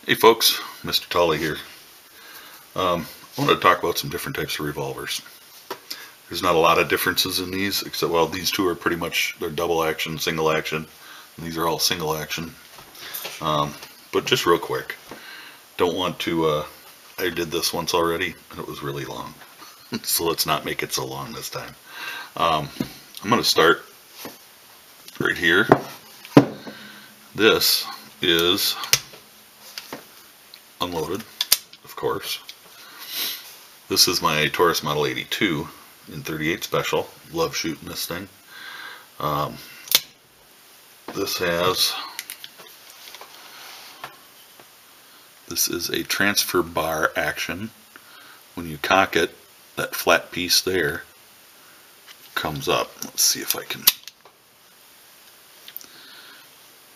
Hey folks, Mr. Tolly here. I wanted to talk about some different types of revolvers. There's not a lot of differences in these, except, well, these two are pretty much, they're double action, single action, and these are all single action. But just real quick, don't want to, I did this once already, and it was really long. So let's not make it so long this time. I'm going to start right here. This is unloaded, of course. This is my Taurus Model 82 in 38 Special. Love shooting this thing. This is a transfer bar action. When you cock it, that flat piece there comes up. Let's see if I can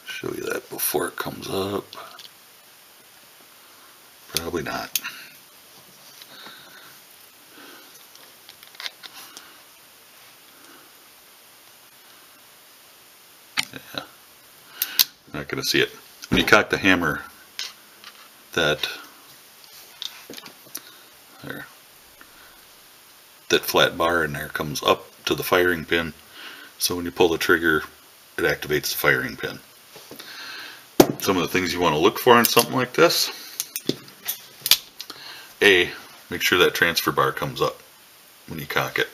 show you that before it comes up. Probably not. Yeah, not going to see it. When you cock the hammer, that flat bar in there comes up to the firing pin. So when you pull the trigger, it activates the firing pin. Some of the things you want to look for in something like this: A, make sure that transfer bar comes up when you cock it.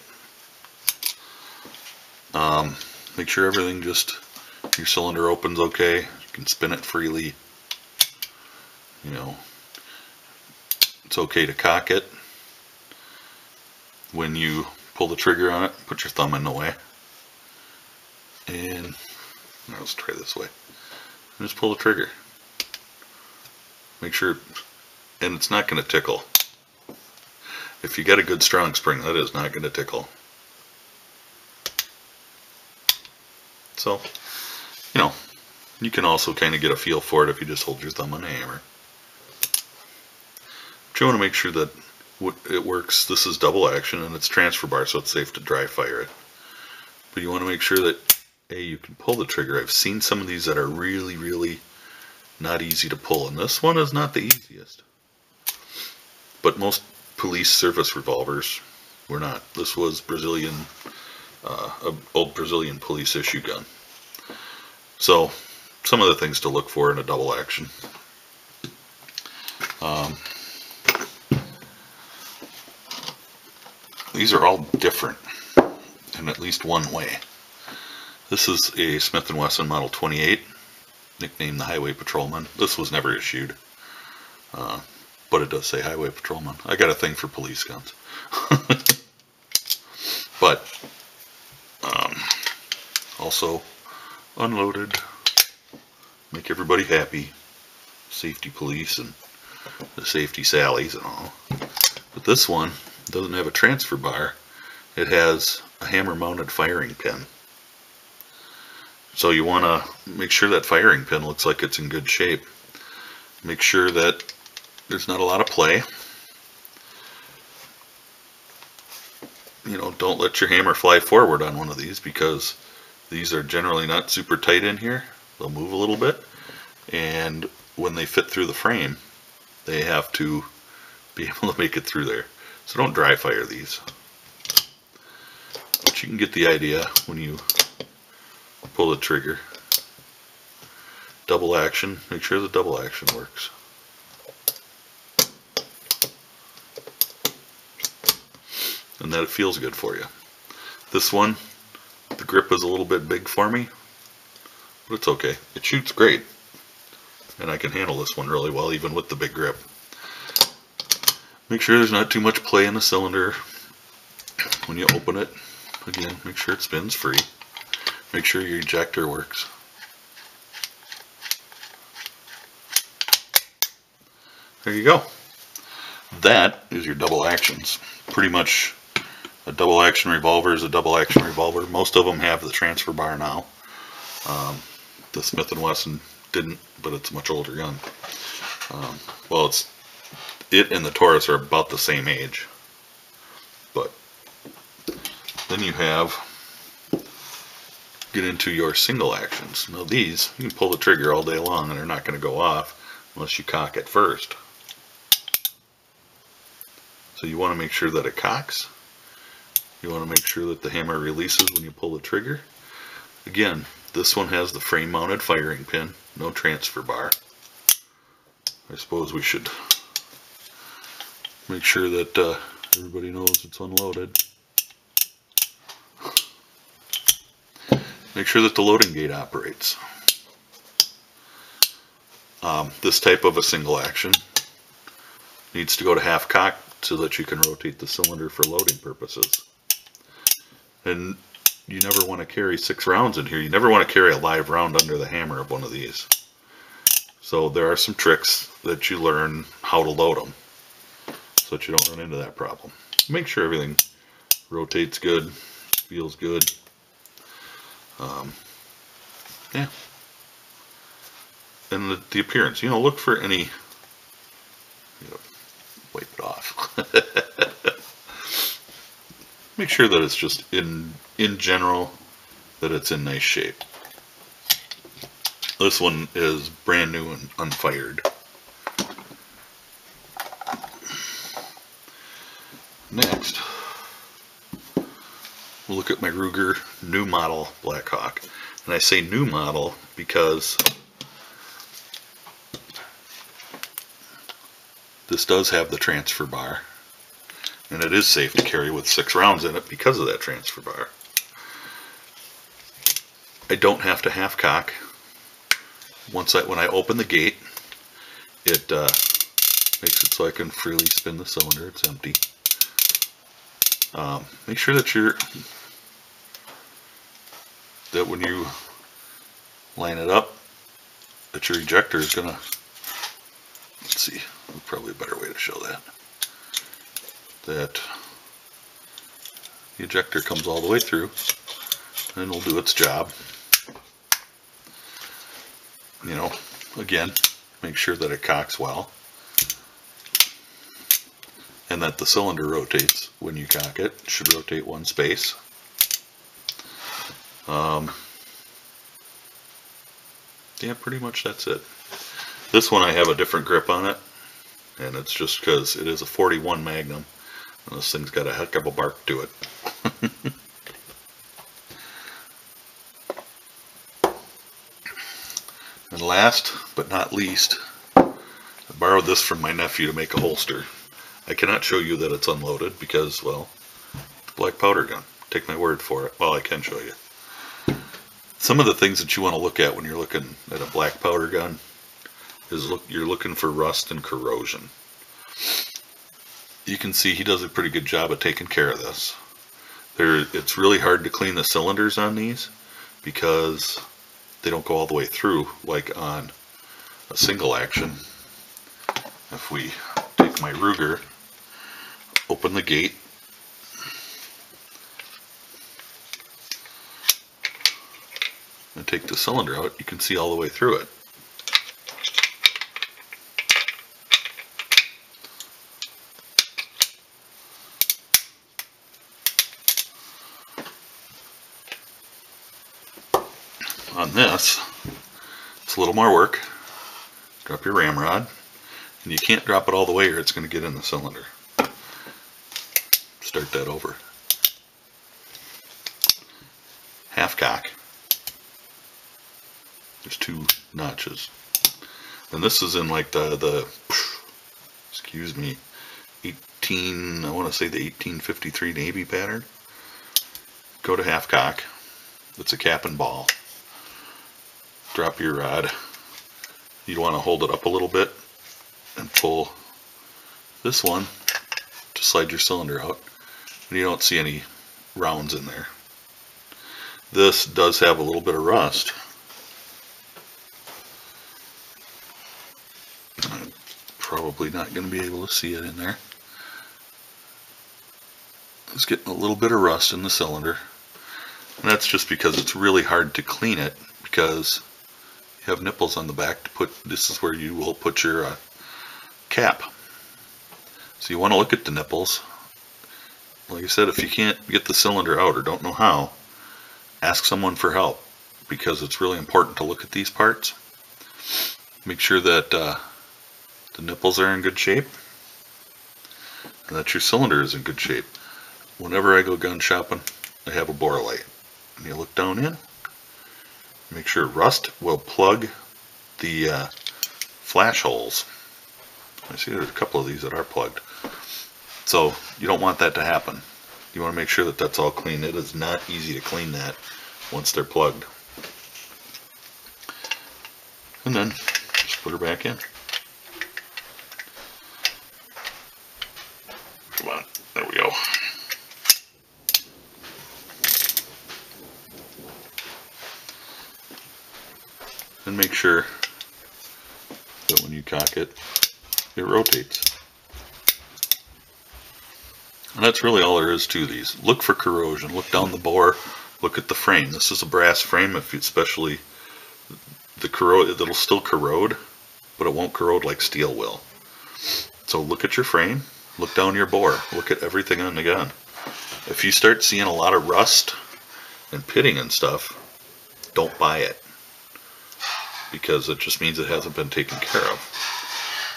Make sure everything your cylinder opens okay. You can spin it freely. You know, it's okay to cock it. When you pull the trigger on it, put your thumb in the way. And let's try this way. And just pull the trigger. Make sure, and it's not going to tickle. If you got a good strong spring, that is not going to tickle. So, you can also kind of get a feel for it if you just hold your thumb on the hammer. But you want to make sure that it works. This is double action and it's transfer bar, so it's safe to dry fire it. But you want to make sure that you can pull the trigger. I've seen some of these that are really, really not easy to pull, and this one is not the easiest. But most police service revolvers were not. This was Brazilian, an old Brazilian police issue gun. So some of the things to look for in a double action. These are all different in at least one way. This is a Smith & Wesson Model 28, nicknamed the Highway Patrolman. This was never issued, but it does say Highway Patrolman. I got a thing for police guns. But also unloaded, make everybody happy. Safety police and the safety Sallies and all. But this one doesn't have a transfer bar. It has a hammer mounted firing pin. So you want to make sure that firing pin looks like it's in good shape. Make sure that there's not a lot of play. Don't let your hammer fly forward on one of these, because these are generally not super tight in here. They'll move a little bit, and when they fit through the frame, they have to be able to make it through there. So don't dry fire these. But you can get the idea when you pull the trigger. Double action, make sure the double action works. And that it feels good for you. This one, the grip is a little bit big for me, but it's okay. It shoots great, and I can handle this one really well even with the big grip. Make sure there's not too much play in the cylinder when you open it. Again, make sure it spins free. Make sure your ejector works. There you go. That is your double actions. Pretty much a double action revolver is a double action revolver. Most of them have the transfer bar now. The Smith & Wesson didn't, but it's a much older gun. Well, it and the Taurus are about the same age. But then you get into your single actions. Now these, you can pull the trigger all day long and they're not going to go off. unless you cock it first. So you want to make sure that it cocks. You want to make sure that the hammer releases when you pull the trigger. Again, this one has the frame mounted firing pin, no transfer bar. I suppose we should make sure that everybody knows it's unloaded. Make sure that the loading gate operates. This type of a single action needs to go to half cock so that you can rotate the cylinder for loading purposes. And you never want to carry 6 rounds in here. You never want to carry a live round under the hammer of one of these. So there are some tricks that you learn how to load them so that you don't run into that problem. Make sure everything rotates good, feels good. Yeah. And the appearance, look for any, wipe it off. Make sure that it's just in general, that it's in nice shape. This one is brand new and unfired. Next, we'll look at my Ruger new model Blackhawk. And I say new model because this does have the transfer bar, and it is safe to carry with 6 rounds in it because of that transfer bar. I don't have to half cock. When I open the gate, it makes it so I can freely spin the cylinder. It's empty. Make sure that when you line it up, that your ejector is gonna, let's see, probably a better way to show that the ejector comes all the way through and will do its job. Again, make sure that it cocks well and that the cylinder rotates when you cock it. It should rotate 1 space. Yeah, pretty much that's it. This one I have a different grip on it, and it's just because it is a 41 Magnum, and this thing's got a heck of a bark to it. And last but not least, I borrowed this from my nephew to make a holster. I cannot show you that it's unloaded because, well, it's a black powder gun. Take my word for it. Well, I can show you. Some of the things that you want to look at when you're looking at a black powder gun is you're looking for rust and corrosion. You can see he does a pretty good job of taking care of this. It's really hard to clean the cylinders on these because they don't go all the way through like on a single action. If we take my Ruger, open the gate, and take the cylinder out, you can see all the way through it. On this, it's a little more work. Drop your ramrod, and you can't drop it all the way or it's going to get in the cylinder. Start that over. Half cock. There's 2 notches. And this is in like the excuse me, I want to say the 1853 Navy pattern. Go to half cock. It's a cap and ball. Drop your rod. You want to hold it up a little bit and pull this one to slide your cylinder out, and you don't see any rounds in there. This does have a little bit of rust. I'm probably not going to be able to see it in there. It's getting a little bit of rust in the cylinder, and that's just because it's really hard to clean it because you have nipples on the back to put. This is where you will put your cap. So you want to look at the nipples. Like I said, if you can't get the cylinder out or don't know how, ask someone for help, because it's really important to look at these parts. Make sure that The nipples are in good shape, and that your cylinder is in good shape. Whenever I go gun shopping, I have a bore light. And you look down in, make sure rust will plug the flash holes. I see there's a couple of these that are plugged. So you don't want that to happen. You want to make sure that that's all clean. It is not easy to clean that once they're plugged. And then just put her back in. Come on, there we go. And make sure that when you cock it, it rotates. And that's really all there is to these. Look for corrosion. Look down the bore. Look at the frame. This is a brass frame, if you, especially the corrode, it'll still corrode, but it won't corrode like steel will. So look at your frame. Look down your bore. Look at everything on the gun. If you start seeing a lot of rust and pitting and stuff, don't buy it, because it just means it hasn't been taken care of.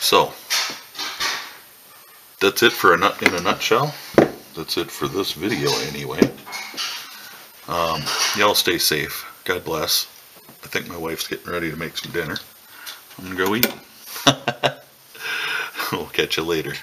So that's it for in a nutshell. That's it for this video anyway. Y'all stay safe. God bless. I think my wife's getting ready to make some dinner. I'm gonna go eat. We'll catch you later.